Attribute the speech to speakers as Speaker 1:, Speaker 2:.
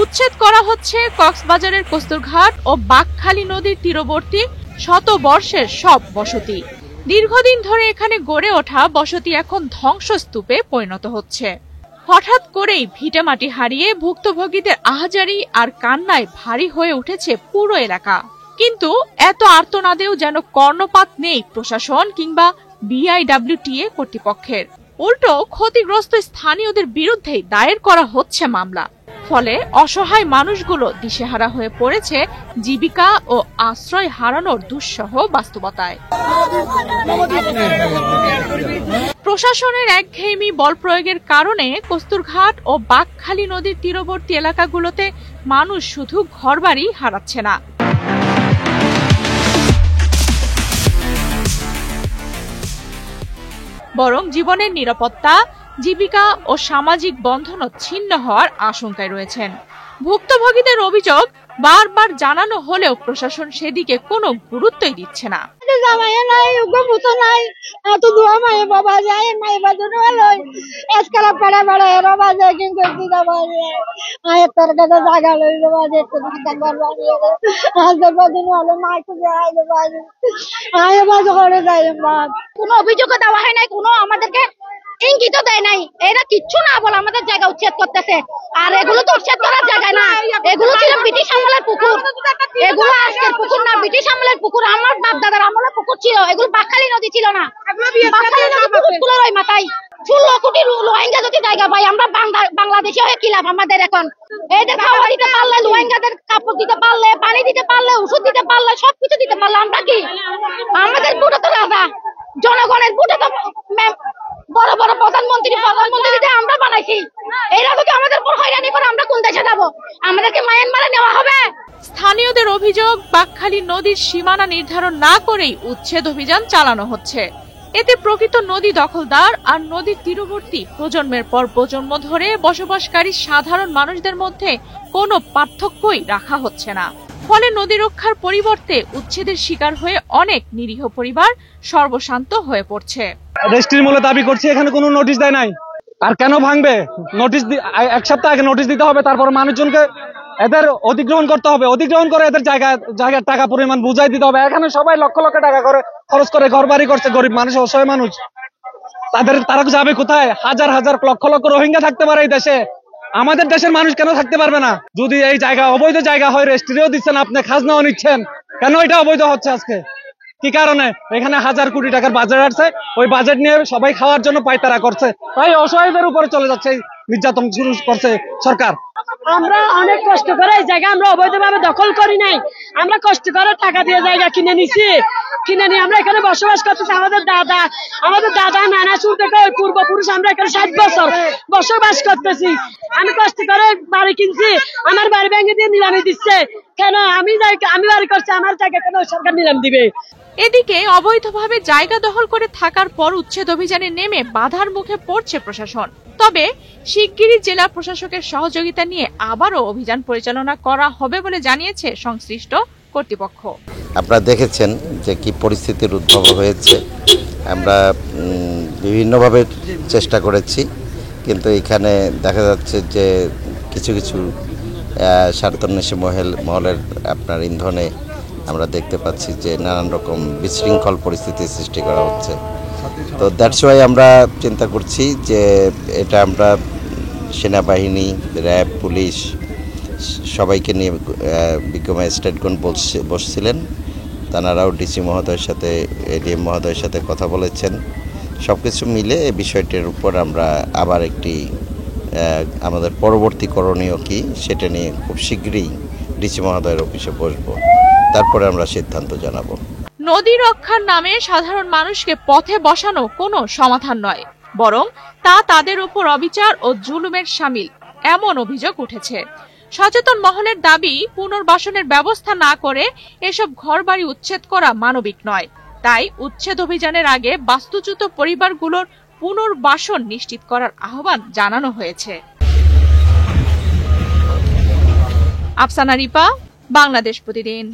Speaker 1: উচ্ছেদ করা হচ্ছে কক্সবাজারের কস্তুরঘাট ও বাঁকখালী নদীর তীরবর্তী শতবর্ষের সব বসতি। দীর্ঘদিন ধরে এখানে গড়ে ওঠা বসতি এখন ধ্বংসস্তূপে পরিণত হচ্ছে। হঠাৎ করেই ভিটেমাটি হারিয়ে ভুক্তভোগীদের আহাজারি আর কান্নায় ভারী হয়ে উঠেছে পুরো এলাকা। কিন্তু এত আর্তনাদেও যেন কর্ণপাত নেই প্রশাসন কিংবা বিআইডব্লিউটিএ কর্তৃপক্ষের। উল্টো ক্ষতিগ্রস্ত স্থানীয়দের বিরুদ্ধেই দায়ের করা হচ্ছে মামলা। ফলে অসহায় মানুষগুলো দিশেহারা হয়ে পড়েছে জীবিকা ও আশ্রয় হারানোর দুঃসহ বাস্তবতায়। প্রশাসনের একঘেয়েমি বল প্রয়োগের কারণে কস্তুরঘাট ও বাঁকখালী নদীর তীরবর্তী এলাকাগুলোতে মানুষ শুধু ঘরবাড়ি হারাচ্ছে না, বরং জীবনের নিরাপত্তা, জীবিকা ও সামাজিক বন্ধনও ছিন্ন হওয়ার আশঙ্কায় রয়েছেন। ভুক্তভোগীদের অভিযোগ বারবার জানানো হলেও প্রশাসন সেদিকে কোনো গুরুত্বই দিচ্ছে না।
Speaker 2: কোনো অভিযোগ দেওয়া হয় নাই, কোনো আমাদেরকে ইঙ্গিত দেয় নাই। এরা কিচ্ছু না বলে আমাদের জায়গা উচ্ছেদ করতেছে। আর এগুলো তো উচ্ছেদ করার জায়গা না, এগুলো ছিল ব্রিটিশ আমলের পুকুর। এগুলো আজকের পুকুর না, ব্রিটিশ আমলের পুকুর। আমার বাপ দাদার আমলের পুকুর ছিল, এগুলো বাঁকখালী নদী ছিল না। বাঁকখালী নদী পুকুরগুলোর ওই মাথায় 16 কোটি রোহিঙ্গা যদি জায়গা পাই, আমরা বাংলাদেশি হয়ে কি লাভ আমাদের? এখন এদের খাওয়া দিতে পারলে, রোহিঙ্গাদের কাপড় দিতে পারলে, পানি দিতে পারলে, ওষুধ দিতে পারলে, সবকিছু দিতে পারলে আমরা কি? আমাদের বুটে তো রাজা, জনগণের বুটে তো বড় বড় প্রধানমন্ত্রী আমরা বানাইছি। এরা যদি আমাদের উপর হয়রানি করে আমরা কোন দেশে যাব? আমাদেরকে মায়ানমারে নেওয়া হবে।
Speaker 1: স্থানীয়দের অভিযোগ, বাঁকখালী নদীর সীমানা নির্ধারণ না করেই উচ্ছেদ অভিযান চালানো হচ্ছে। এতে প্রকৃত নদী দখলদার আর নদীর তীরবর্তী প্রজন্মের পর প্রজন্ম ধরে বসবাসকারী সাধারণ মানুষদের মধ্যে কোনো পার্থক্যই রাখা হচ্ছে না। ফলে নদী রক্ষার পরিবর্তে উচ্ছেদের শিকার হয়ে অনেক নিরীহ পরিবার সর্বশান্ত হয়ে পড়ছে।
Speaker 3: রেজিস্ট্রির মূল্য দাবি করছে, এখানে কোনো নোটিশ দেয় নাই। আর কেন ভাঙবে? নোটিশ 1 সপ্তাহ আগে নোটিশ দিতে হবে, তারপর মানুষজনকে এদের অধিগ্রহণ করতে হবে। অধিগ্রহণ করে এদের জায়গার টাকা পরিমাণ বুঝাই দিতে হবে। এখানে সবাই লক্ষ লক্ষ টাকা করে খরচ করে ঘর বাড়ি করছে, গরিব মানুষ, অসহায় মানুষ। তারা যাবে কোথায়? হাজার হাজার লক্ষ লক্ষ রোহিঙ্গা থাকতে পারে এই দেশে, আমাদের দেশের মানুষ কেন থাকতে পারবে না? যদি এই জায়গা অবৈধ জায়গা হয়, রেজিস্ট্রিও দিচ্ছেন আপনি, খাজনাও নিচ্ছেন, কেন এটা অবৈধ হচ্ছে আজকে? কি কারণে? এখানে হাজার কোটি টাকার বাজেট আছে, ওই বাজেট নিয়ে সবাই খাওয়ার জন্য পায়তারা করছে, তাই অসহায়দের উপরে চলে যাচ্ছে, নির্যাতন শুরু করছে সরকার।
Speaker 4: আমরা অনেক কষ্ট করে এই জায়গা আমরা অবৈধভাবে দখল করি নাই, আমরা কষ্ট করে টাকা দিয়ে জায়গা কিনে নিছি। কিনে নিয়ে আমরা এখানে বসবাস করতেছি। আমাদের দাদা নানা শুরু থেকে ওই পূর্বপুরুষ আমরা এখানে 60 বছর বসবাস করতেছি। আমি কষ্ট করে বাড়ি কিনছি, আমার বাড়ি ভেঙে দিয়ে নিলামি দিচ্ছে। কেন? আমি বাড়ি করছি, আমার জায়গা কেন সরকার নিলাম দিবে?
Speaker 1: এদিকে অবৈধভাবে জায়গা দখল করে থাকার পর উচ্ছেদ অভিযানে নেমে বাধার মুখে পড়ছে প্রশাসন। তবে শিগগিরই জেলা প্রশাসকের সহযোগিতা নিয়ে আবারও অভিযান পরিচালনা করা হবে বলে জানিয়েছে সংশ্লিষ্ট কর্তৃপক্ষ।
Speaker 5: আপনারা দেখেছেন যে কি পরিস্থিতির উদ্ভব হয়েছে। আমরা বিভিন্নভাবে চেষ্টা করেছি, কিন্তু এখানে দেখা যাচ্ছে যে কিছু কিছু স্বার্থান্বেষী মহলের আপনার ইন্ধনে আমরা দেখতে পাচ্ছি যে নানান রকম বিশৃঙ্খল পরিস্থিতির সৃষ্টি করা হচ্ছে। তো দ্যাটস ওয়াই আমরা চিন্তা করছি যে এটা আমরা সেনাবাহিনী, র্যাব, পুলিশ সবাইকে নিয়ে বিজ্ঞ ম্যাজিস্ট্রেটগণ বসছিলেন। তানারাও ডিসি মহোদয়ের সাথে, এডিএম মহোদয়ের সাথে কথা বলেছেন। সব কিছু মিলে এই বিষয়টির উপর আমরা আবার একটি আমাদের পরবর্তী করণীয় কি সেটা নিয়ে খুব শীঘ্রই ডিসি মহোদয়ের অফিসে বসবো, তারপরে আমরা সিদ্ধান্ত জানাবো।
Speaker 1: নদী রক্ষার নামে সাধারণ মানুষকে পথে বসানো কোনো সমাধান নয়, বরং তা তাদের উপর অবিচার ও জুলুমের শামিল, এমন অভিযোগ উঠেছে। সচেতন মহলের দাবি, পুনর্বাসনের ব্যবস্থা না করে এসব ঘরবাড়ি উচ্ছেদ করা মানবিক নয়। তাই উচ্ছেদ অভিযানের আগে বাস্তুচ্যুত পরিবারগুলোর পুনর্বাসন নিশ্চিত করার আহ্বান জানানো হয়েছে। আফসানা রিপা, বাংলাদেশ প্রতিদিন।